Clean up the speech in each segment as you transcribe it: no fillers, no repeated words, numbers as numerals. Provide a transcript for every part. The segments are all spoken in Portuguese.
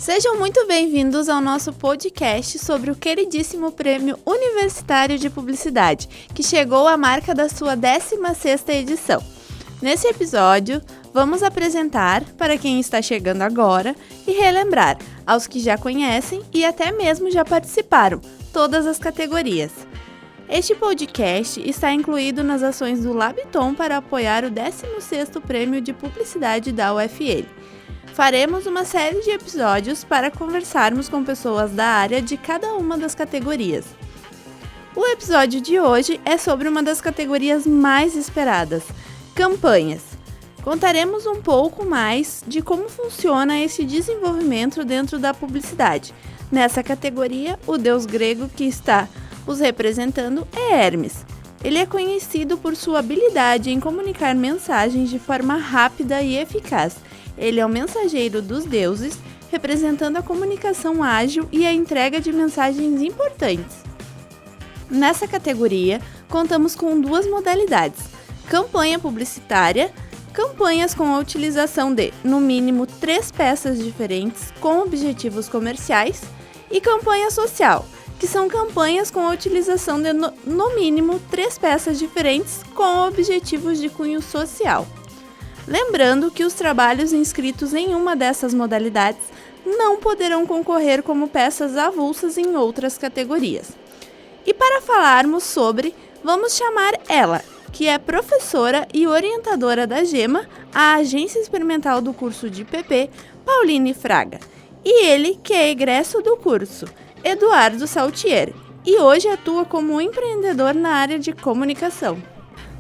Sejam muito bem-vindos ao nosso podcast sobre o queridíssimo Prêmio Universitário de Publicidade, que chegou à marca da sua 16ª edição. Nesse episódio, vamos apresentar, para quem está chegando agora, e relembrar, aos que já conhecem e até mesmo já participaram, todas as categorias. Este podcast está incluído nas ações do Labiton para apoiar o 16º Prêmio de Publicidade da UFL. Faremos uma série de episódios para conversarmos com pessoas da área de cada uma das categorias. O episódio de hoje é sobre uma das categorias mais esperadas, campanhas. Contaremos um pouco mais de como funciona esse desenvolvimento dentro da publicidade. Nessa categoria, o deus grego que está os representando é Hermes. Ele é conhecido por sua habilidade em comunicar mensagens de forma rápida e eficaz. Ele é o mensageiro dos deuses, representando a comunicação ágil e a entrega de mensagens importantes. Nessa categoria, contamos com duas modalidades: campanha publicitária, campanhas com a utilização de, no mínimo, 3 peças diferentes com objetivos comerciais, e campanha social, que são campanhas com a utilização de, no mínimo, 3 peças diferentes com objetivos de cunho social. Lembrando que os trabalhos inscritos em uma dessas modalidades não poderão concorrer como peças avulsas em outras categorias. E para falarmos sobre, vamos chamar ela, que é professora e orientadora da GEMA, a agência experimental do curso de PP, Pauline Fraga, e ele, que é egresso do curso, Eduardo Saltier, e hoje atua como empreendedor na área de comunicação.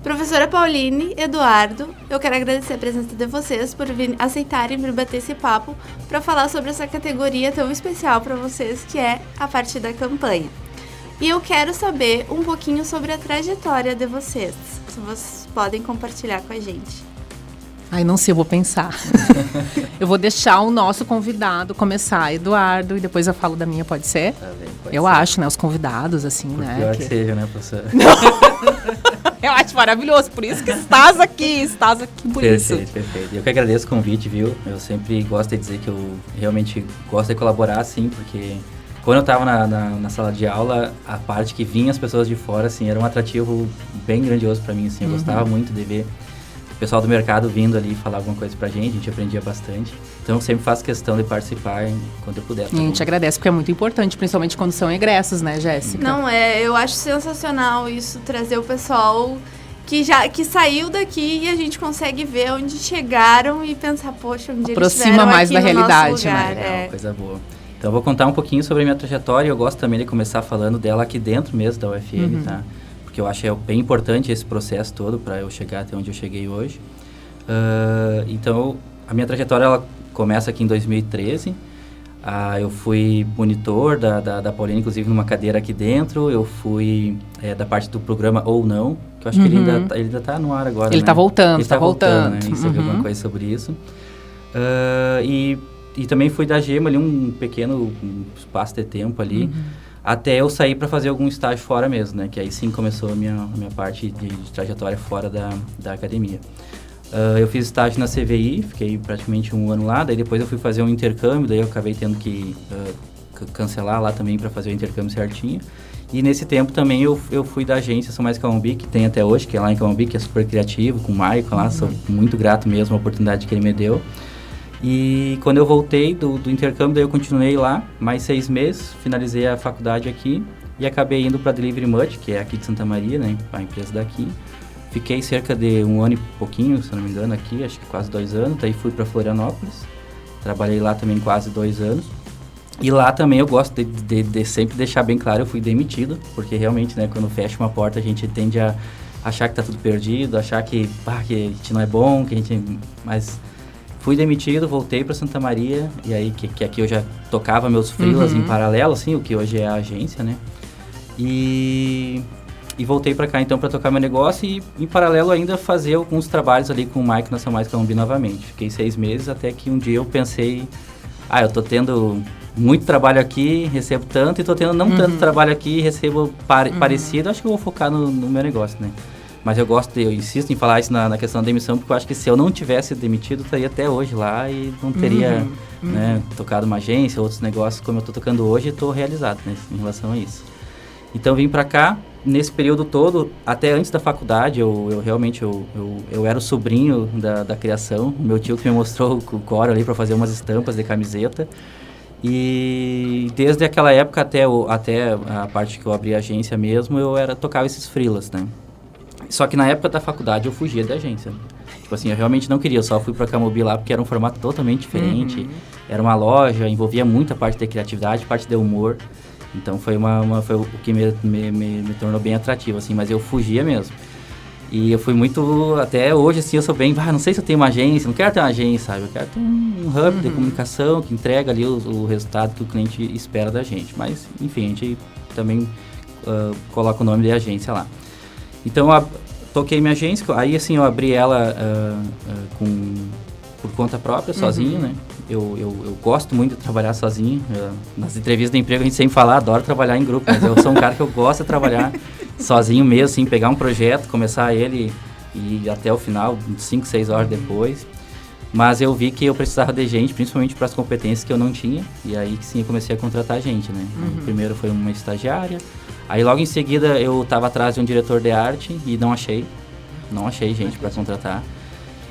Professora Pauline, Eduardo, eu quero agradecer a presença de vocês por aceitarem vir bater esse papo para falar sobre essa categoria tão especial para vocês, que é a parte da campanha. E eu quero saber um pouquinho sobre a trajetória de vocês, se vocês podem compartilhar com a gente. Ai, não sei, eu vou pensar. Eu vou deixar o nosso convidado começar, Eduardo, e depois eu falo da minha, pode ser? Pode eu ser. acho, né, os convidados, assim, Por né? pior que seja, né, professora? Eu acho maravilhoso, por isso que estás aqui por isso. Perfeito. Eu que agradeço o convite, viu? Eu sempre gosto de dizer que eu realmente gosto de colaborar, assim, porque quando eu estava na sala de aula, a parte que vinha as pessoas de fora, assim, era um atrativo bem grandioso para mim, assim. Eu gostava muito de ver o pessoal do mercado vindo ali falar alguma coisa pra gente, a gente aprendia bastante. Então eu sempre faço questão de participar quando eu puder. E a gente agradece, porque é muito importante, principalmente quando são egressos, né, Jéssica? Não, eu acho sensacional isso, trazer o pessoal que saiu daqui e a gente consegue ver onde chegaram e pensar, poxa, um dia aproxima eles mais da aqui no realidade, nosso lugar, né? Legal, coisa boa. Então eu vou contar um pouquinho sobre a minha trajetória. Eu gosto também de começar falando dela aqui dentro mesmo da UFL, tá? Porque eu acho bem importante esse processo todo para eu chegar até onde eu cheguei hoje. Então, a minha trajetória ela começa aqui em 2013. Eu fui monitor da Pauline, inclusive numa cadeira aqui dentro. Eu fui da parte do programa Ou Não, que eu acho que ele ainda está no ar agora, Ele está voltando, está voltando. Né? E você viu alguma coisa sobre isso. E também fui da GEMA ali, um pequeno espaço de tempo ali. Até eu sair para fazer algum estágio fora mesmo, né? Que aí sim começou a minha parte de trajetória fora da academia. Eu fiz estágio na CVI, fiquei praticamente 1 ano lá, daí depois eu fui fazer um intercâmbio, daí eu acabei tendo que cancelar lá também para fazer o intercâmbio certinho. E nesse tempo também eu fui da agência São Mais Calumbi, que tem até hoje, que é lá em Calumbi, que é super criativo, com o Maicon lá, sou muito grato mesmo à oportunidade que ele me deu. E quando eu voltei do intercâmbio, daí eu continuei lá, mais 6 meses, finalizei a faculdade aqui e acabei indo para a Delivery Much, que é aqui de Santa Maria, né, a empresa daqui. Fiquei cerca de 1 ano e pouquinho, se não me engano, aqui, acho que quase 2 anos, daí fui para Florianópolis, trabalhei lá também quase 2 anos. E lá também eu gosto de sempre deixar bem claro, eu fui demitido, porque realmente, né, quando fecha uma porta a gente tende a achar que tá tudo perdido, achar que a gente não é bom, que a gente... Mas fui demitido, voltei para Santa Maria, e aí que aqui eu já tocava meus freelas em paralelo, assim, o que hoje é a agência, né? E voltei para cá então para tocar meu negócio e em paralelo ainda fazer alguns trabalhos ali com o Mike na São Mais Calumbi novamente. Fiquei 6 meses até que um dia eu pensei, eu tô tendo muito trabalho aqui, recebo tanto, e tô tendo não tanto trabalho aqui, recebo parecido, acho que eu vou focar no meu negócio, né? Mas eu insisto em falar isso na questão da demissão, porque eu acho que se eu não tivesse demitido, eu estaria até hoje lá e não teria né, tocado uma agência, outros negócios como eu estou tocando hoje, e estou realizado, né, em relação a isso. Então vim para cá, nesse período todo, até antes da faculdade, eu realmente era o sobrinho da criação, o meu tio que me mostrou o core ali para fazer umas estampas de camiseta. E desde aquela época até a parte que eu abri a agência mesmo, tocava esses freelas, né? Só que na época da faculdade eu fugia da agência. Tipo assim, eu realmente não queria, eu só fui pra Camobi lá porque era um formato totalmente diferente. Era uma loja, envolvia muita parte de criatividade, parte de humor. Então foi o que me tornou bem atrativo, assim, mas eu fugia mesmo. E eu fui muito, até hoje, assim, eu sou bem, não sei se eu tenho uma agência, não quero ter uma agência, sabe? Eu quero ter um hub de comunicação que entrega ali o resultado que o cliente espera da gente. Mas, enfim, a gente também coloca o nome de agência lá. Então, toquei minha agência, aí assim, eu abri ela por conta própria, sozinho, né? Eu gosto muito de trabalhar sozinho. Nas entrevistas de emprego a gente sempre fala, adoro trabalhar em grupo, mas eu sou um cara que eu gosto de trabalhar sozinho mesmo, assim, pegar um projeto, começar ele e ir até o final, 5, 6 horas depois. Mas eu vi que eu precisava de gente, principalmente para as competências que eu não tinha, e aí sim eu comecei a contratar gente, né? Primeiro foi uma estagiária, aí logo em seguida eu estava atrás de um diretor de arte e não achei gente para contratar.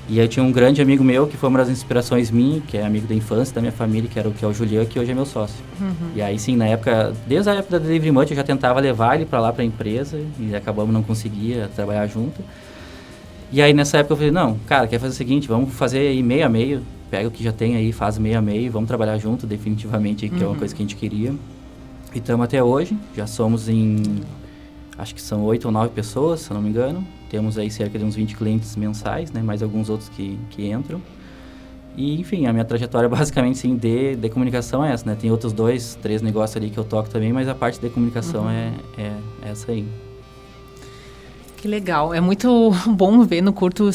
E eu tinha um grande amigo meu, que foi uma das inspirações minhas, que é amigo da infância, da minha família, que é o Julian, que hoje é meu sócio. E aí sim, desde a época da Delivery Munch, eu já tentava levar ele para lá, para a empresa, e acabamos não conseguia trabalhar junto. E aí nessa época eu falei, não, cara, quer fazer o seguinte, vamos fazer aí meio a meio, pega o que já tem aí, faz meio a meio, vamos trabalhar junto definitivamente, que é uma coisa que a gente queria. E estamos até hoje, já somos acho que são 8 ou 9 pessoas, se eu não me engano. Temos aí cerca de uns 20 clientes mensais, né? Mais alguns outros que entram. E, enfim, a minha trajetória basicamente, sim, de comunicação é essa, né? Tem outros 2, 3 negócios ali que eu toco também, mas a parte de comunicação é essa aí. Que legal. É muito bom ver no curto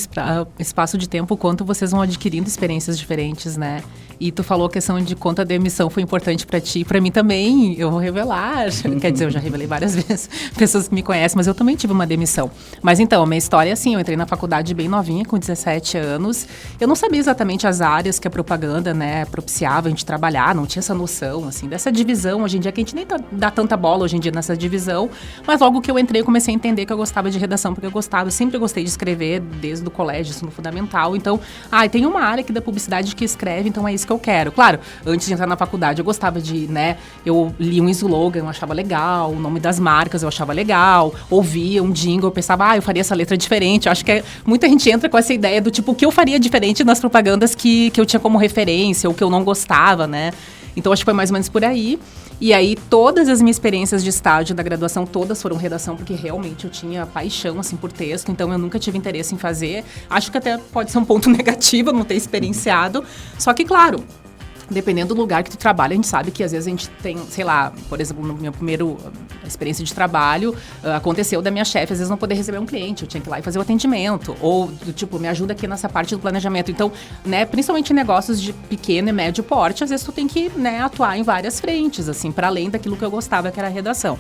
espaço de tempo o quanto vocês vão adquirindo experiências diferentes, né? E tu falou a questão de conta de emissão foi importante para ti. Para mim também, eu vou revelar. Quer dizer, eu já revelei várias vezes. Pessoas que me conhecem, mas eu também tive uma demissão. Mas então, a minha história é assim, eu entrei na faculdade bem novinha, com 17 anos. Eu não sabia exatamente as áreas que a propaganda, né, propiciava a gente trabalhar. Não tinha essa noção, assim, dessa divisão. Hoje em dia, que a gente nem dá tanta bola hoje em dia nessa divisão. Mas logo que eu entrei, eu comecei a entender que eu gostava de redação, porque eu sempre gostei de escrever, desde o colégio, isso no fundamental. Então, tem uma área aqui da publicidade que escreve, então é isso que eu quero. Claro, antes de entrar na faculdade, eu gostava de, né, eu li um slogan, eu achava legal, o nome das marcas eu achava legal, ouvia um jingle, eu pensava, eu faria essa letra diferente. Eu acho que muita gente entra com essa ideia do tipo, o que eu faria diferente nas propagandas que eu tinha como referência, ou que eu não gostava, né? Então, acho que foi mais ou menos por aí. E aí, todas as minhas experiências de estágio da graduação, todas foram redação, porque realmente eu tinha paixão, assim, por texto. Então, eu nunca tive interesse em fazer. Acho que até pode ser um ponto negativo não ter experienciado. Só que, claro, dependendo do lugar que tu trabalha, a gente sabe que às vezes a gente tem, sei lá, por exemplo, no meu primeiro experiência de trabalho, aconteceu da minha chefe às vezes não poder receber um cliente, eu tinha que ir lá e fazer o atendimento, ou do tipo, me ajuda aqui nessa parte do planejamento. Então, né, principalmente em negócios de pequeno e médio porte, às vezes tu tem que, né, atuar em várias frentes, assim, para além daquilo que eu gostava, que era a redação.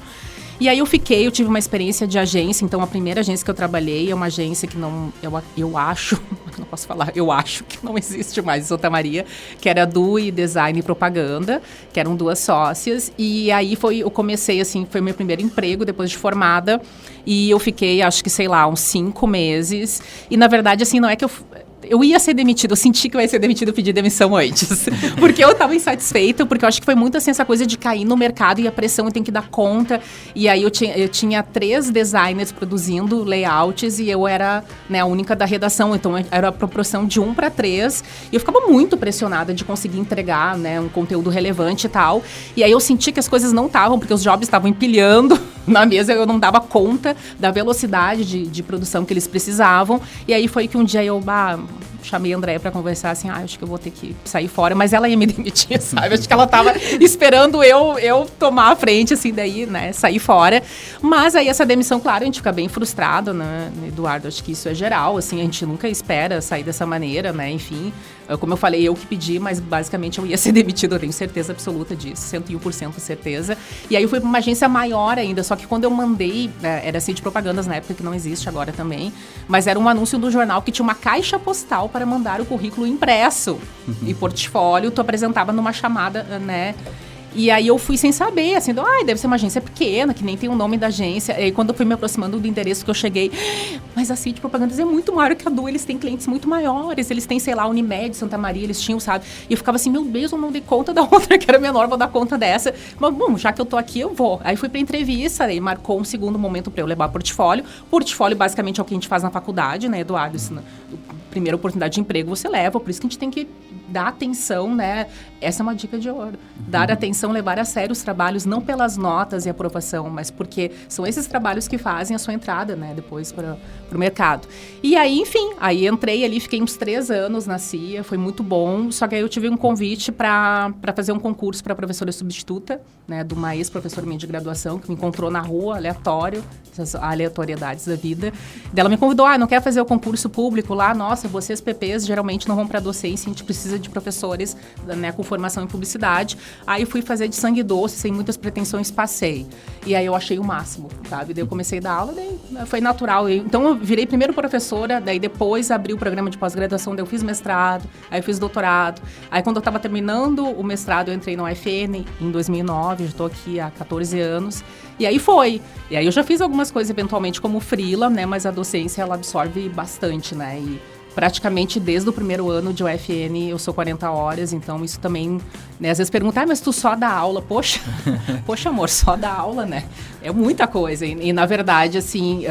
E aí eu tive uma experiência de agência, então a primeira agência que eu trabalhei é uma agência que não, eu acho, não posso falar, eu acho que não existe mais em Santa Maria, que era DUI, Design e Propaganda, que eram 2 sócias, e aí eu comecei, assim, foi meu primeiro emprego depois de formada, e eu fiquei, acho que, sei lá, uns 5 meses, e na verdade, assim, não é que eu ia ser demitida, eu senti que eu ia ser demitida, eu pedi demissão antes. Porque eu estava insatisfeita, porque eu acho que foi muito assim essa coisa de cair no mercado e a pressão eu tenho que dar conta. E aí eu tinha 3 designers produzindo layouts e eu era, né, a única da redação, então era a proporção de 1 para 3. E eu ficava muito pressionada de conseguir entregar, né, um conteúdo relevante e tal. E aí eu senti que as coisas não estavam, porque os jobs estavam empilhando na mesa, eu não dava conta da velocidade de produção que eles precisavam. E aí foi que um dia eu chamei a Andréia para conversar, assim, acho que eu vou ter que sair fora, mas ela ia me demitir, sabe? Acho que ela tava esperando eu tomar a frente, assim, daí, né, sair fora. Mas aí essa demissão, claro, a gente fica bem frustrado, né, Eduardo? Acho que isso é geral, assim, a gente nunca espera sair dessa maneira, né? Enfim, como eu falei, eu que pedi, mas basicamente eu ia ser demitido, eu tenho certeza absoluta disso, 101% certeza. E aí eu fui para uma agência maior ainda, só que quando eu mandei, era assim de propagandas na época, que não existe agora também, mas era um anúncio do jornal que tinha uma caixa postal para mandar o currículo impresso e portfólio, tu apresentava numa chamada, né? E aí eu fui sem saber, assim, deve ser uma agência pequena, que nem tem o nome da agência. E aí quando eu fui me aproximando do endereço que eu cheguei, mas a City Propagandas é muito maior que a Du, eles têm clientes muito maiores, eles têm, sei lá, Unimed, Santa Maria, eles tinham, sabe? E eu ficava assim, meu Deus, eu não dei conta da outra, que era menor, vou dar conta dessa. Mas, bom, já que eu tô aqui, eu vou. Aí fui pra entrevista, aí marcou um segundo momento pra eu levar portfólio. Portfólio, basicamente, é o que a gente faz na faculdade, né, Eduardo? Primeira oportunidade de emprego você leva, por isso que a gente tem que dar atenção, né? Essa é uma dica de ouro. Dar atenção, levar a sério os trabalhos, não pelas notas e aprovação, mas porque são esses trabalhos que fazem a sua entrada, né? Depois para o mercado. E aí, enfim, aí entrei ali, fiquei uns 3 anos na CIA, foi muito bom, só que aí eu tive um convite para fazer um concurso para professora substituta, né? De uma ex-professora minha de graduação, que me encontrou na rua, aleatório, essas aleatoriedades da vida. Daí ela me convidou, não quer fazer o concurso público lá? Nossa, vocês PPs geralmente não vão para docência, a gente precisa de professores, né, com formação em publicidade. Aí fui fazer de sangue doce, sem muitas pretensões, passei. E aí eu achei o máximo, sabe? Daí eu comecei a dar aula, daí foi natural. Então eu virei primeiro professora, daí depois abri o programa de pós-graduação, daí eu fiz mestrado, aí eu fiz doutorado. Aí quando eu estava terminando o mestrado, eu entrei na UFN em 2009, já estou aqui há 14 anos. E aí foi. E aí eu já fiz algumas coisas eventualmente como freela, né? Mas a docência, ela absorve bastante, né? E praticamente desde o primeiro ano de UFN eu sou 40 horas, então isso também, né, às vezes perguntam, mas tu só dá aula? Poxa, amor, só dá aula, né? É muita coisa. E na verdade, assim,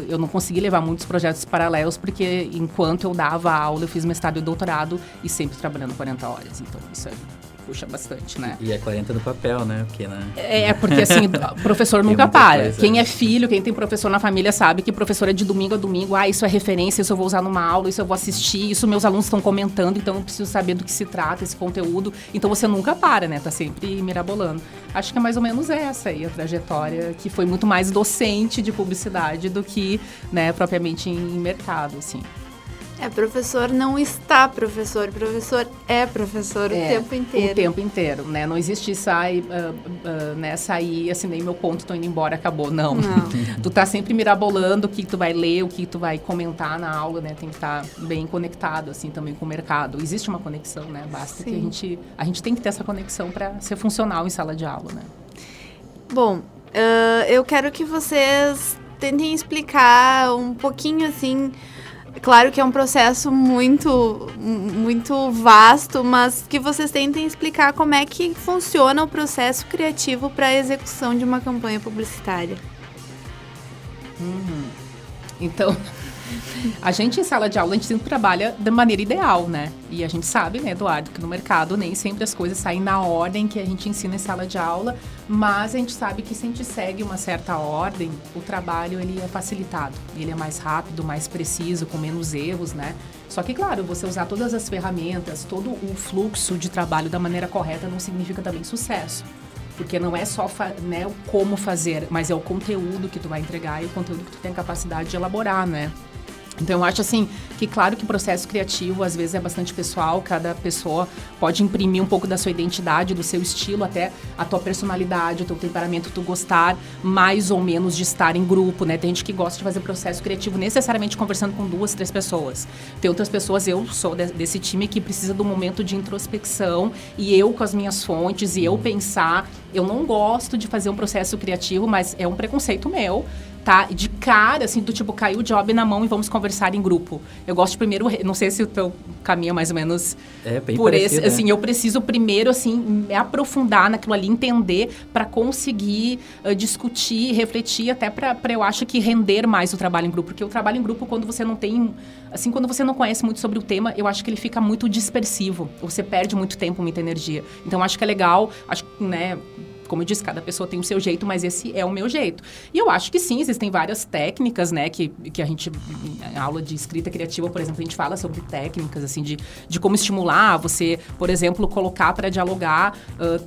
eu não consegui levar muitos projetos paralelos, porque enquanto eu dava aula, eu fiz mestrado e doutorado e sempre trabalhando 40 horas. Então isso puxa bastante, né? E é 40 no papel, né? Porque assim, professor nunca para. Coisa. Quem é filho, quem tem professor na família sabe que professor é de domingo a domingo. Isso é referência, isso eu vou usar numa aula, isso eu vou assistir, isso meus alunos estão comentando, então eu preciso saber do que se trata esse conteúdo. Então você nunca para, né? Tá sempre mirabolando. Acho que é mais ou menos essa aí a trajetória, que foi muito mais docente de publicidade do que, né, propriamente em mercado, assim. Professor não está professor é professor o tempo inteiro. O tempo inteiro, né? Não existe sair, assinei meu ponto, tô indo embora, acabou. Não. Tu tá sempre mirabolando o que tu vai ler, o que tu vai comentar na aula, né? Tem que estar bem conectado, assim, também com o mercado. Existe uma conexão, né? Basta Sim. que a gente tem que ter essa conexão para ser funcional em sala de aula, né? Bom, eu quero que vocês tentem explicar um pouquinho, assim. Claro que é um processo muito vasto, mas que vocês tentem explicar como é que funciona o processo criativo para a execução de uma campanha publicitária. Então, a gente em sala de aula, a gente sempre trabalha da maneira ideal, né? E a gente sabe, né, Eduardo, que no mercado nem sempre as coisas saem na ordem que a gente ensina em sala de aula, mas a gente sabe que se a gente segue uma certa ordem, o trabalho ele é facilitado, ele é mais rápido, mais preciso, com menos erros, né? Só que, claro, você usar todas as ferramentas, todo o fluxo de trabalho da maneira correta não significa também sucesso. Porque não é só né, o como fazer, mas é o conteúdo que tu vai entregar e o conteúdo que tu tem capacidade de elaborar, né? Então, eu acho assim, que claro que o processo criativo, às vezes, é bastante pessoal, cada pessoa pode imprimir um pouco da sua identidade, do seu estilo, até a tua personalidade, o teu temperamento, tu gostar mais ou menos de estar em grupo, né? Tem gente que gosta de fazer processo criativo necessariamente conversando com 2, 3 pessoas. Tem outras pessoas, eu sou desse time que precisa de um momento de introspecção e eu com as minhas fontes e eu pensar. Eu não gosto de fazer um processo criativo, mas é um preconceito meu. Tá? De cara, assim, do tipo, caiu o job na mão e vamos conversar em grupo. Eu gosto de primeiro, não sei se o teu caminho é mais ou menos bem por parecido, esse, assim, né? Eu preciso primeiro, assim, me aprofundar naquilo ali, entender para conseguir discutir, refletir, até para eu acho que render mais o trabalho em grupo, porque o trabalho em grupo, quando você não tem, assim, quando você não conhece muito sobre o tema, eu acho que ele fica muito dispersivo, você perde muito tempo, muita energia. Então, acho que é legal, acho que, né, como eu disse, cada pessoa tem o seu jeito, mas esse é o meu jeito. E eu acho que sim, existem várias técnicas, né, que a gente, em aula de escrita criativa, por exemplo, a gente fala sobre técnicas, assim, de como estimular você, por exemplo, colocar para dialogar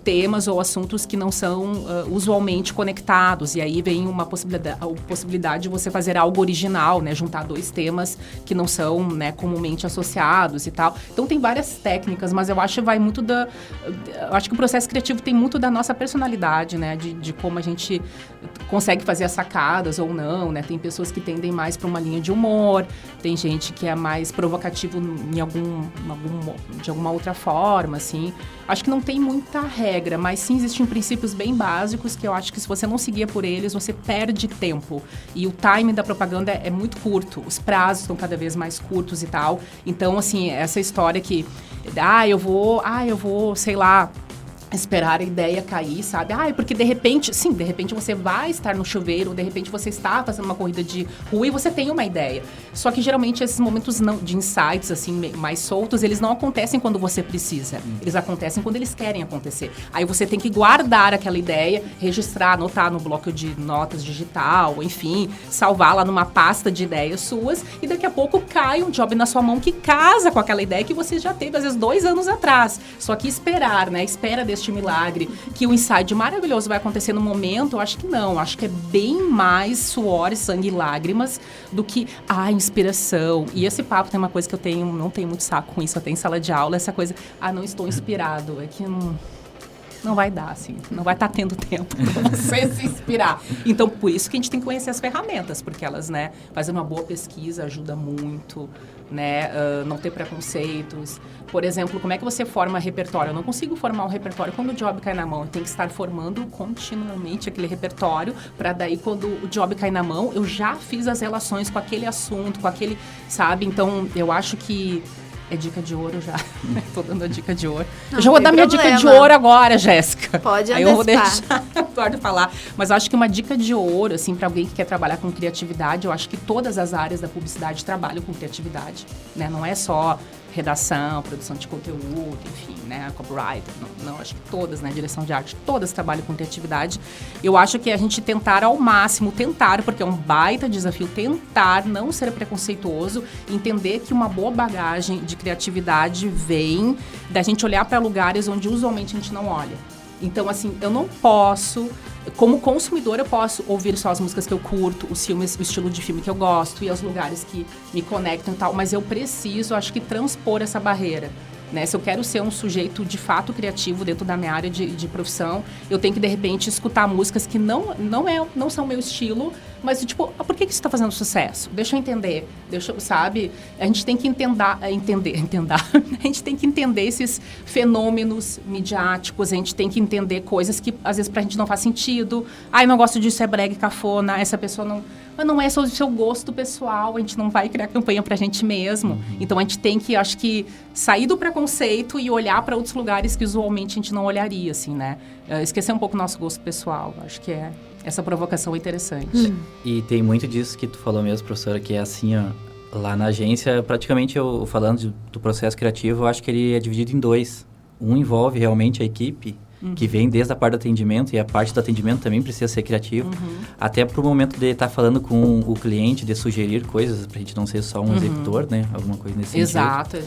temas ou assuntos que não são usualmente conectados. E aí vem uma possibilidade de você fazer algo original, né, juntar dois temas que não são, né, comumente associados e tal. Então, tem várias técnicas, mas eu acho que vai muito eu acho que o processo criativo tem muito da nossa personalidade, né? De como a gente consegue fazer as sacadas ou não, né? Tem pessoas que tendem mais para uma linha de humor, tem gente que é mais provocativo de alguma outra forma, assim. Acho que não tem muita regra, mas sim existem princípios bem básicos que eu acho que se você não seguir por eles, você perde tempo. E o timing da propaganda é muito curto, os prazos estão cada vez mais curtos e tal. Então, assim, essa história que eu vou, sei lá, esperar a ideia cair, sabe? Porque de repente você vai estar no chuveiro, de repente você está fazendo uma corrida de rua e você tem uma ideia. Só que geralmente esses momentos de insights, assim, mais soltos, eles não acontecem quando você precisa. Eles acontecem quando eles querem acontecer. Aí você tem que guardar aquela ideia, registrar, anotar no bloco de notas digital, enfim, salvar lá numa pasta de ideias suas e daqui a pouco cai um job na sua mão que casa com aquela ideia que você já teve, às vezes, 2 anos atrás. Só que esperar, né? Espera deste milagre, que o insight maravilhoso vai acontecer no momento, eu acho que não. Acho que é bem mais suor, sangue e lágrimas do que inspiração. E esse papo tem uma coisa que não tenho muito saco com isso, até em sala de aula, essa coisa, não estou inspirado. É que não vai dar, assim, não vai estar tendo tempo para você se inspirar. Então, por isso que a gente tem que conhecer as ferramentas, porque elas, né, fazendo uma boa pesquisa ajuda muito, né, não ter preconceitos. Por exemplo, como é que você forma repertório? Eu não consigo formar um repertório quando o job cai na mão. Eu tenho que estar formando continuamente aquele repertório, para daí, quando o job cai na mão, eu já fiz as relações com aquele assunto, com aquele, sabe? Então, eu acho que é dica de ouro já. Tô dando a dica de ouro. Eu já vou dar minha dica de ouro agora, Jéssica. Pode antecipar. Aí eu vou deixar o Eduardo falar. Mas eu acho que uma dica de ouro, assim, para alguém que quer trabalhar com criatividade, eu acho que todas as áreas da publicidade trabalham com criatividade, né? Não é só redação, produção de conteúdo, enfim, né, copywriter, não, acho que todas, né, direção de arte, todas trabalham com criatividade. Eu acho que a gente tentar ao máximo, porque é um baita desafio, tentar não ser preconceituoso, entender que uma boa bagagem de criatividade vem da gente olhar para lugares onde usualmente a gente não olha. Então, assim, eu não posso, como consumidor, eu posso ouvir só as músicas que eu curto, os filmes, o estilo de filme que eu gosto e os lugares que me conectam e tal, mas eu preciso, acho que, transpor essa barreira. Né? Se eu quero ser um sujeito de fato criativo dentro da minha área de profissão, eu tenho que, de repente, escutar músicas que não são meu estilo, mas, tipo, por que isso está fazendo sucesso? Deixa eu entender, sabe? A gente tem que entender. A gente tem que entender esses fenômenos midiáticos, a gente tem que entender coisas que, às vezes, pra gente não faz sentido. Eu não gosto disso, é brega e cafona, essa pessoa não... Mas não é só o seu gosto pessoal, a gente não vai criar campanha pra gente mesmo. Então, a gente tem que, acho que, sair do preconceito e olhar para outros lugares que usualmente a gente não olharia, assim, né? Esquecer um pouco o nosso gosto pessoal, acho que essa provocação é interessante. E tem muito disso que tu falou mesmo, professora, que é assim, ó, lá na agência, praticamente, falando do processo criativo, eu acho que ele é dividido em 2. Um envolve realmente a equipe, que vem desde a parte do atendimento, e a parte do atendimento também precisa ser criativo, até pro momento de estar falando com o cliente, de sugerir coisas, pra gente não ser só um executor, né? Alguma coisa nesse sentido. Exato.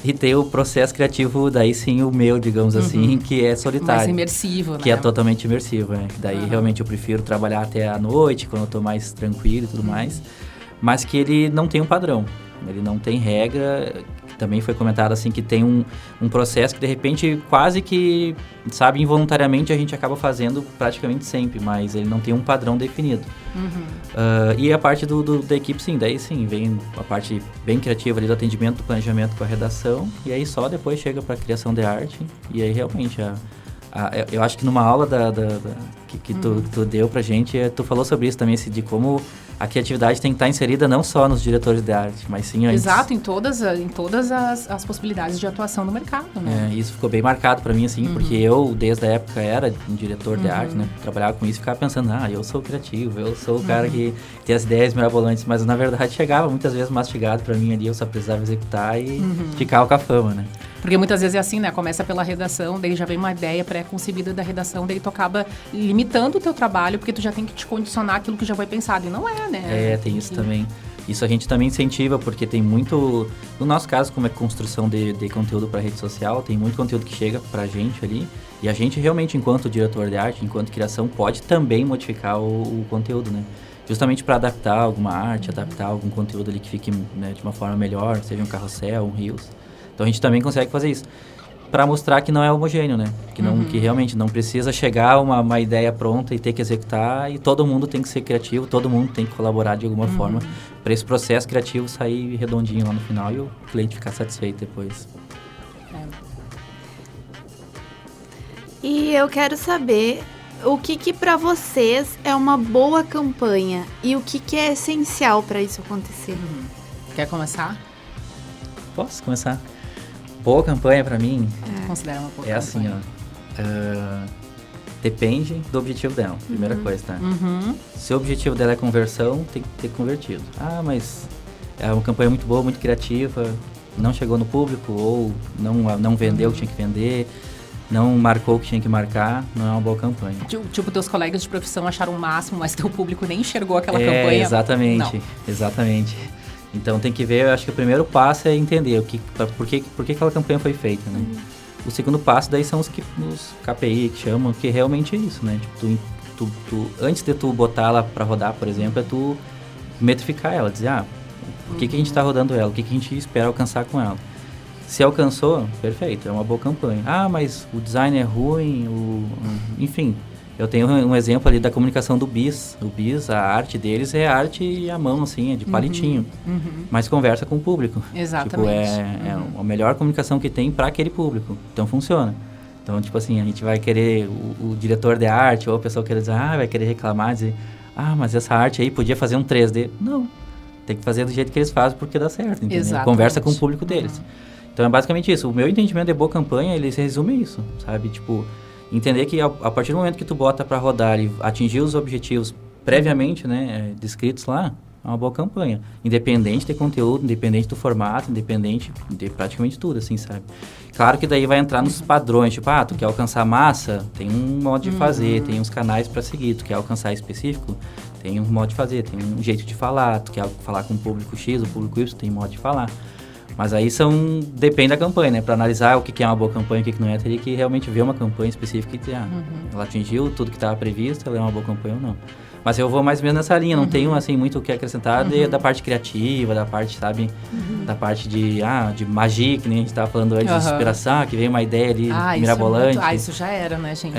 E ter o processo criativo, daí sim o meu, digamos assim, que é solitário. Mais imersivo, que né? é totalmente imersivo, né? Daí realmente eu prefiro trabalhar até a noite, quando eu tô mais tranquilo e tudo mais, mas que ele não tem um padrão, ele não tem regra. Também foi comentado assim que tem um processo que de repente quase que, sabe, involuntariamente a gente acaba fazendo praticamente sempre, mas ele não tem um padrão definido. E a parte da equipe, sim, daí sim, vem a parte bem criativa ali do atendimento, do planejamento com a redação, e aí só depois chega para a criação de arte, e aí realmente eu acho que numa aula que tu deu pra gente, tu falou sobre isso também, de como a criatividade tem que estar inserida não só nos diretores de arte, mas sim antes. Exato, em todas as possibilidades de atuação no mercado, né? Isso ficou bem marcado pra mim, assim, porque eu, desde a época, era um diretor de arte, né? Trabalhava com isso e ficava pensando, eu sou criativo, eu sou o cara que tem as ideias mirabolantes, mas na verdade chegava muitas vezes mastigado pra mim ali, eu só precisava executar e ficava com a fama, né? Porque muitas vezes é assim, né? Começa pela redação, daí já vem uma ideia pré-concebida da redação, daí tu acaba limitando o teu trabalho, porque tu já tem que te condicionar aquilo que já foi pensado, e não é, né? Tem isso também. Isso a gente também incentiva, porque tem muito... No nosso caso, como é construção de conteúdo para rede social, tem muito conteúdo que chega pra gente ali, e a gente realmente, enquanto diretor de arte, enquanto criação, pode também modificar o conteúdo, né? Justamente para adaptar alguma arte, adaptar algum conteúdo ali que fique, né, de uma forma melhor, seja um carrossel, um reels. Então a gente também consegue fazer isso. Para mostrar que não é homogêneo, né? Que realmente não precisa chegar uma ideia pronta e ter que executar, e todo mundo tem que ser criativo, todo mundo tem que colaborar de alguma forma para esse processo criativo sair redondinho lá no final e o cliente ficar satisfeito depois. E eu quero saber o que para vocês é uma boa campanha e o que é essencial para isso acontecer. Quer começar? Posso começar? Boa campanha para mim Considera uma boa é campanha. assim, ó. Depende do objetivo dela, primeira coisa, tá? Se o objetivo dela é conversão, tem que ter convertido. Ah, mas é uma campanha muito boa, muito criativa, não chegou no público, ou não vendeu o que tinha que vender, não marcou o que tinha que marcar, não é uma boa campanha. Tipo, teus colegas de profissão acharam o máximo, mas teu público nem enxergou aquela campanha. Exatamente. Então tem que ver, eu acho que o primeiro passo é entender por que aquela campanha foi feita, né? O segundo passo daí são os KPI que chamam, que realmente é isso, né? Tipo, tu antes de tu botar ela para rodar, por exemplo, é tu metrificar ela, dizer, por que a gente está rodando ela, o que a gente espera alcançar com ela. Se alcançou, perfeito, é uma boa campanha. Ah, mas o design é ruim, enfim... Eu tenho um exemplo ali da comunicação do Bis. O Bis, a arte deles é arte à mão, assim, é de palitinho. Mas conversa com o público. Exatamente. Tipo, é a melhor comunicação que tem para aquele público. Então, funciona. Então, tipo assim, a gente vai querer, o diretor de arte ou a pessoa querer dizer, vai querer reclamar, dizer, mas essa arte aí podia fazer um 3D. Não, tem que fazer do jeito que eles fazem porque dá certo, entendeu? Exatamente. Conversa com o público deles. Então, é basicamente isso. O meu entendimento de boa campanha, ele se resume a isso, sabe? Tipo... Entender que a partir do momento que tu bota para rodar e atingir os objetivos previamente, né, descritos lá, é uma boa campanha. Independente de conteúdo, independente do formato, independente de praticamente tudo, assim, sabe? Claro que daí vai entrar nos padrões, tipo, tu quer alcançar massa, tem um modo de fazer, tem uns canais para seguir. Tu quer alcançar específico, tem um modo de fazer, tem um jeito de falar. Tu quer falar com o público X, o público Y, tem modo de falar. Mas aí depende da campanha, né? Para analisar o que é uma boa campanha e o que não é, teria que realmente ver uma campanha específica e dizer, ela atingiu tudo que estava previsto, ela é uma boa campanha ou não. Mas eu vou mais ou menos nessa linha, não tenho, assim, muito o que acrescentar da parte criativa, da parte, sabe, da parte de magia, que nem a gente estava falando antes, de inspiração, que veio uma ideia ali mirabolante. Isso já era, né, gente?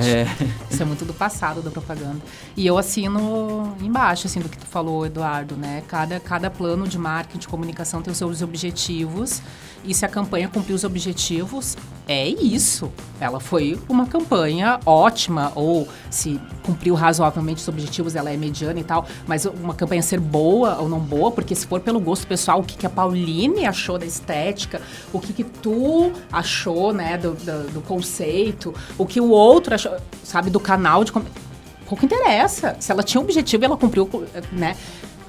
Isso é muito do passado da propaganda. E eu assino embaixo, assim, do que tu falou, Eduardo, né? Cada plano de marketing, de comunicação tem os seus objetivos, e se a campanha cumprir os objetivos, é isso. Ela foi uma campanha ótima, ou se cumpriu razoavelmente os objetivos, ela é mediana e tal, mas uma campanha ser boa ou não boa, porque se for pelo gosto pessoal, o que a Pauline achou da estética, o que tu achou, né, do conceito, o que o outro achou, sabe, do canal de... Pouco interessa. Se ela tinha um objetivo, ela cumpriu, né?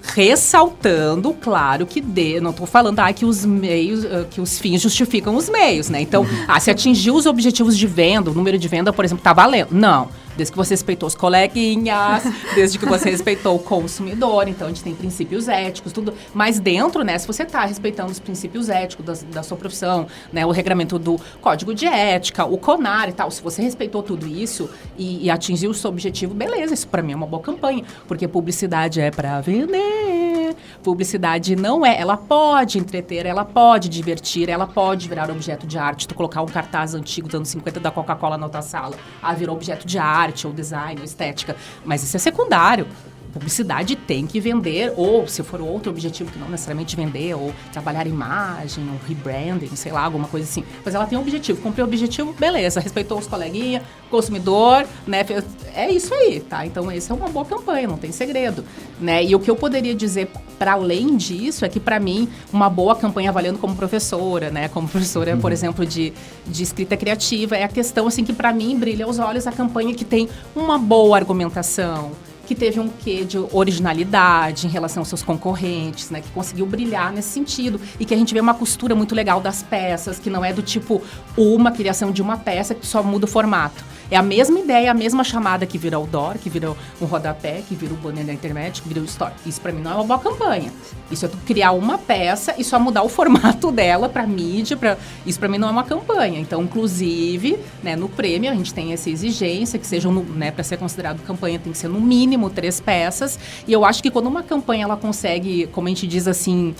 Ressaltando, claro, que não estou falando que os meios, que os fins justificam os meios, né? Então, se atingiu os objetivos de venda, o número de venda, por exemplo, tá valendo. Não. Desde que você respeitou os coleguinhas, desde que você respeitou o consumidor, então a gente tem princípios éticos, tudo. Mas dentro, né, se você está respeitando os princípios éticos da sua profissão, né, o regramento do código de ética, o CONAR e tal, se você respeitou tudo isso e atingiu o seu objetivo, beleza, isso para mim é uma boa campanha, porque publicidade é para vender, publicidade não é, ela pode entreter, ela pode divertir, ela pode virar objeto de arte, tu colocar um cartaz antigo dos anos 50 da Coca-Cola na outra sala, virou objeto de arte, ou design, ou estética, mas isso é secundário. Publicidade tem que vender, ou se for outro objetivo que não necessariamente vender, ou trabalhar imagem, ou rebranding, sei lá, alguma coisa assim. Mas ela tem um objetivo, cumpriu o objetivo, beleza, respeitou os coleguinhas, consumidor, né? É isso aí, tá? Então, essa é uma boa campanha, não tem segredo, né? E o que eu poderia dizer para além disso é que, para mim, uma boa campanha valendo como professora, né? Como professora, por exemplo, de escrita criativa, é a questão, assim, que para mim brilha aos olhos a campanha que tem uma boa argumentação, que teve um quê de originalidade em relação aos seus concorrentes, né? Que conseguiu brilhar nesse sentido. E que a gente vê uma costura muito legal das peças, que não é do tipo uma criação de uma peça que só muda o formato. É a mesma ideia, a mesma chamada que vira outdoor, que vira um rodapé, que vira o banner da internet, que vira o story. Isso pra mim não é uma boa campanha. Isso é tu criar uma peça e só mudar o formato dela pra mídia. Isso pra mim não é uma campanha. Então, inclusive, né, no prêmio a gente tem essa exigência que sejam, né, pra ser considerado campanha tem que ser no mínimo 3 peças. E eu acho que quando uma campanha ela consegue, como a gente diz assim...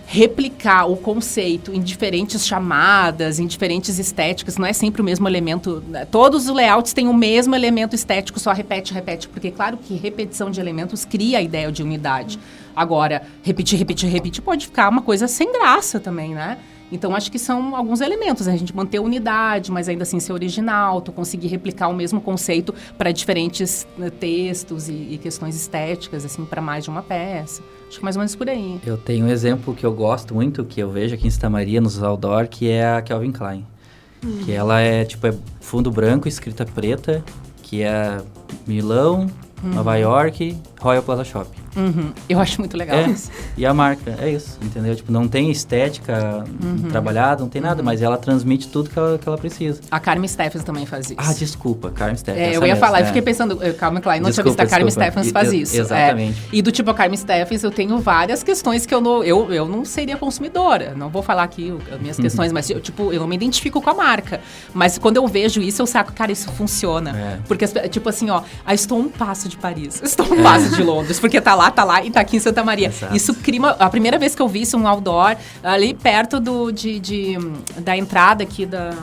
replicar o conceito em diferentes chamadas, em diferentes estéticas, não é sempre o mesmo elemento. Todos os layouts têm o mesmo elemento estético, só repete, porque claro que repetição de elementos cria a ideia de unidade. Agora, repetir pode ficar uma coisa sem graça também, né? Então, acho que são alguns elementos, a gente manter a unidade, mas ainda assim ser original, tu conseguir replicar o mesmo conceito para diferentes textos e questões estéticas, assim, para mais de uma peça. Acho que mais ou menos por aí. Eu tenho um exemplo que eu gosto muito, que eu vejo aqui em Santa Maria, nos outdoor, que é a Calvin Klein. Que ela é, tipo, fundo branco, escrita preta, que é Milão, Nova York, Royal Plaza Shopping. Eu acho muito legal isso. E a marca, é isso, entendeu? Tipo, não tem estética trabalhada, não tem nada, mas ela transmite tudo que ela precisa. A Carmen Stephens também faz isso. Ah, desculpa, Carmen Stephens. Eu ia falar, eu fiquei pensando, Calvin Klein, não tinha visto, a Carmen Stephens faz isso. Exatamente. E do tipo, a Carmen Stephens, eu tenho várias questões que eu não seria consumidora. Não vou falar aqui as minhas questões, mas eu não me identifico com a marca. Mas quando eu vejo isso, eu saco, cara, isso funciona. Porque, tipo assim, estou um passo de Paris, estou um passo de Londres, porque tá lá e tá aqui em Santa Maria. Exato. Isso cria a primeira vez que eu vi isso, um outdoor, ali perto da entrada aqui da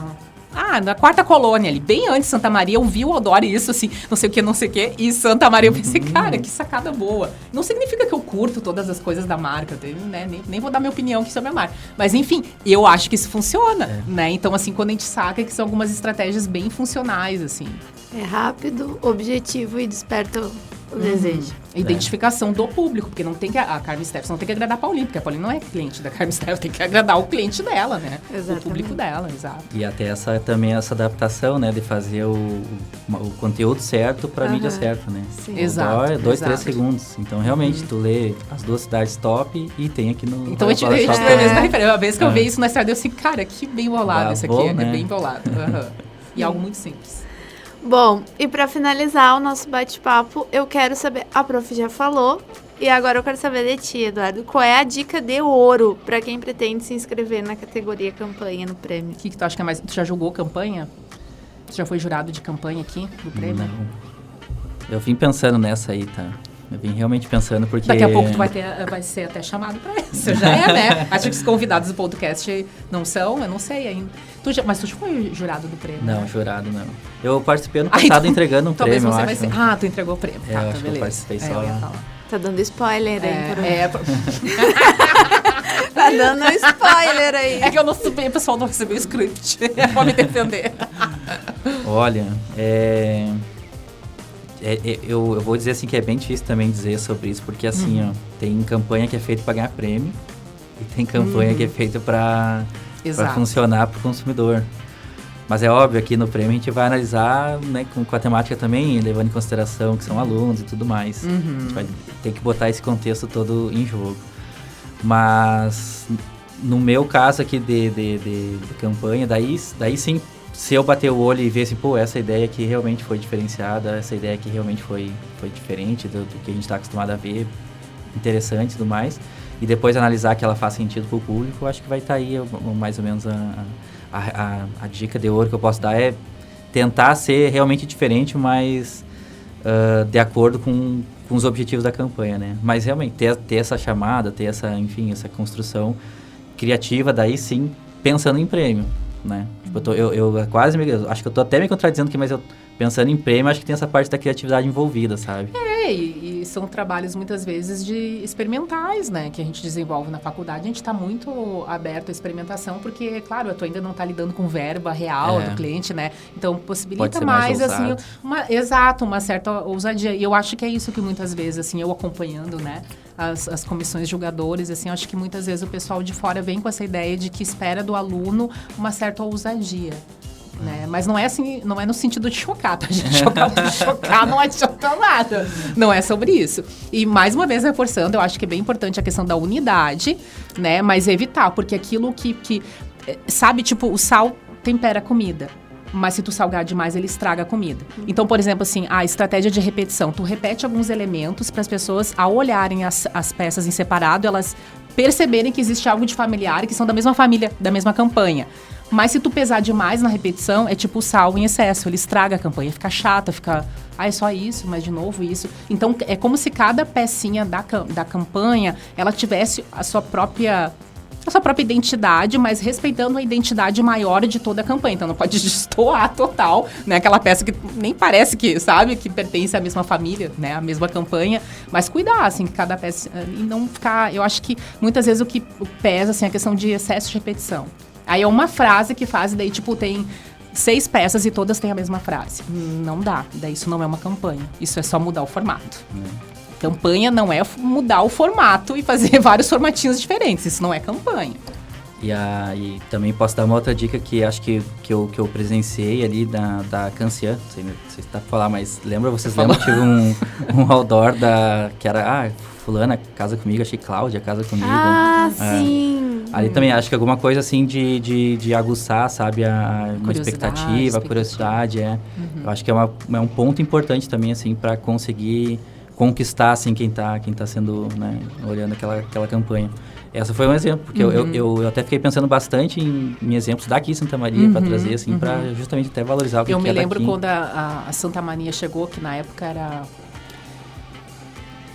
quarta colônia ali, bem antes de Santa Maria, eu vi o outdoor e isso, assim, não sei o que, e Santa Maria, eu pensei, cara, que sacada boa. Não significa que eu curto todas as coisas da marca, né? Nem vou dar minha opinião aqui sobre a marca. Mas, enfim, eu acho que isso funciona, né? Então, assim, quando a gente saca que são algumas estratégias bem funcionais, assim. É rápido, objetivo e desperta o desejo. Identificação do público, porque não tem que... A Carmen Stephens não tem que agradar a Pauline, porque a Pauline não é cliente da Carmen Stephens, tem que agradar o cliente dela, né? Exatamente. O público dela, exato. E até essa adaptação, né? De fazer o conteúdo certo pra mídia certa, né? Sim. Exato. É 2, 3 segundos. Então, realmente, tu lê as 2 cidades top e tem aqui no... Então, a gente tem a mesma referência. A vez que eu vi isso na estrada, eu assim, cara, que bem bolado isso aqui. Né? É bem bolado. E algo muito simples. Bom, e para finalizar o nosso bate-papo, eu quero saber, a prof já falou, e agora eu quero saber de ti, Eduardo, qual é a dica de ouro para quem pretende se inscrever na categoria campanha no prêmio? O que tu acha que é mais... Tu já jogou campanha? Tu já foi jurado de campanha aqui no prêmio? Não. Eu vim pensando nessa aí, tá? Eu vim realmente pensando porque... Daqui a pouco tu vai ser até chamado pra isso. Já é, né? Acho que os convidados do podcast não são, eu não sei ainda. Mas tu já foi jurado do prêmio? Não, né? jurado não. Eu participei ano passado entregando um prêmio, talvez você eu vai acho. ser... Ah, tu entregou o prêmio. Eu acho que eu participei só lá. Tá dando spoiler aí. Tá dando spoiler aí. É que eu não subi, o pessoal não recebeu o script. Pra me defender. Olha, eu vou dizer assim que é bem difícil também dizer sobre isso, porque assim, tem campanha que é feita para ganhar prêmio e tem campanha que é feita para funcionar para o consumidor. Mas é óbvio que no prêmio a gente vai analisar, né, com a temática também, levando em consideração que são alunos e tudo mais. A gente vai ter que botar esse contexto todo em jogo. Mas no meu caso aqui de campanha, daí sim, se eu bater o olho e ver assim, pô, essa ideia aqui realmente foi diferenciada, essa ideia aqui realmente foi diferente do que a gente está acostumado a ver, interessante e tudo mais, e depois analisar que ela faz sentido para o público, eu acho que vai estar aí mais ou menos a dica de ouro que eu posso dar é tentar ser realmente diferente, mas de acordo com os objetivos da campanha, né? Mas realmente ter essa chamada, ter essa construção criativa, daí sim, pensando em prêmio, né? Tipo, eu acho que eu tô até me contradizendo aqui, mas eu pensando em prêmio, acho que tem essa parte da criatividade envolvida, sabe? E são trabalhos muitas vezes de experimentais, né, que a gente desenvolve na faculdade. A gente está muito aberto à experimentação, porque, claro, tu ainda não está lidando com verba real do cliente, né? Então, possibilita mais assim, uma certa ousadia. E eu acho que é isso que muitas vezes, assim, eu acompanhando, né, as comissões julgadores, assim, eu acho que muitas vezes o pessoal de fora vem com essa ideia de que espera do aluno uma certa ousadia. né? Mas não é assim, não é no sentido de chocar, tá? A gente chocar não adianta nada. Não é sobre isso. E mais uma vez reforçando, eu acho que é bem importante a questão da unidade, né? Mas evitar, porque aquilo que sabe, tipo, o sal tempera a comida. Mas se tu salgar demais, ele estraga a comida. Então, por exemplo, assim, a estratégia de repetição. Tu repete alguns elementos para as pessoas, ao olharem as peças em separado, elas perceberem que existe algo de familiar e que são da mesma família, da mesma campanha. Mas se tu pesar demais na repetição, é tipo o sal em excesso. Ele estraga a campanha, fica chata, fica... é só isso, mas de novo isso. Então, é como se cada pecinha da campanha, ela tivesse a sua própria identidade, mas respeitando a identidade maior de toda a campanha. Então, não pode destoar total, né? Aquela peça que nem parece que, sabe, que pertence à mesma família, né? A mesma campanha. Mas cuidar, assim, que cada peça... E não ficar... Eu acho que, muitas vezes, o que pesa, assim, é a questão de excesso de repetição. Aí é uma frase que faz, e daí, tipo, tem 6 peças e todas têm a mesma frase. Não dá. Daí isso não é uma campanha. Isso é só mudar o formato. Campanha não é mudar o formato e fazer vários formatinhos diferentes. Isso não é campanha. E também posso dar uma outra dica que acho que eu presenciei ali da Cancian. Não sei se está para falar, mas vocês lembram que tive um outdoor que era... fulana casa comigo, achei Cláudia casa comigo. Sim! Ali também acho que alguma coisa assim de aguçar, sabe, uma expectativa, a curiosidade, Eu acho que é um ponto importante também, assim, para conseguir conquistar, assim, quem tá sendo, né, olhando aquela campanha. Essa foi um exemplo, porque eu até fiquei pensando bastante em exemplos daqui em Santa Maria, para trazer, assim, para justamente até valorizar o que é daqui. Eu me lembro quando a Santa Maria chegou, que na época era...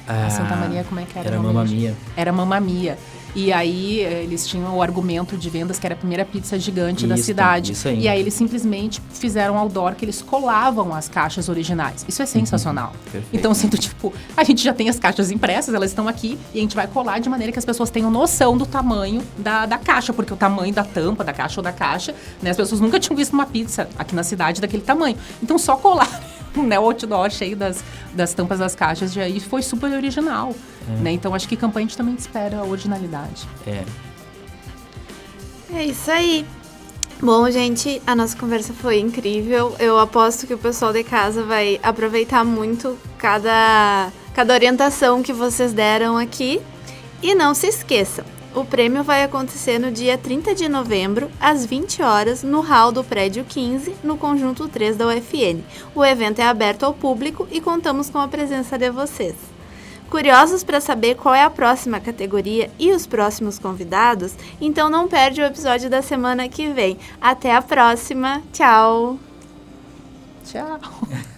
A Santa Maria, como é que era? Era Mamma Mia. Era Mamma Mia. E aí, eles tinham o argumento de vendas que era a primeira pizza gigante da cidade. Isso aí. E aí, eles simplesmente fizeram um outdoor que eles colavam as caixas originais. Isso é sensacional. Perfeito. Então, assim, tipo, a gente já tem as caixas impressas, elas estão aqui, e a gente vai colar de maneira que as pessoas tenham noção do tamanho da caixa, porque o tamanho da tampa, da caixa ou da caixa, né? As pessoas nunca tinham visto uma pizza aqui na cidade daquele tamanho. Então, só colar... né, o outdoor cheio das tampas das caixas, e aí foi super original, né? Então, acho que campanha a gente também espera a originalidade. É isso aí. Bom, gente, a nossa conversa foi incrível. Eu aposto que o pessoal de casa vai aproveitar muito cada orientação que vocês deram aqui. E não se esqueçam, o prêmio vai acontecer no dia 30 de novembro, às 20 horas, no hall do prédio 15, no conjunto 3 da UFN. O evento é aberto ao público e contamos com a presença de vocês. Curiosos para saber qual é a próxima categoria e os próximos convidados? Então não perde o episódio da semana que vem. Até a próxima. Tchau! Tchau!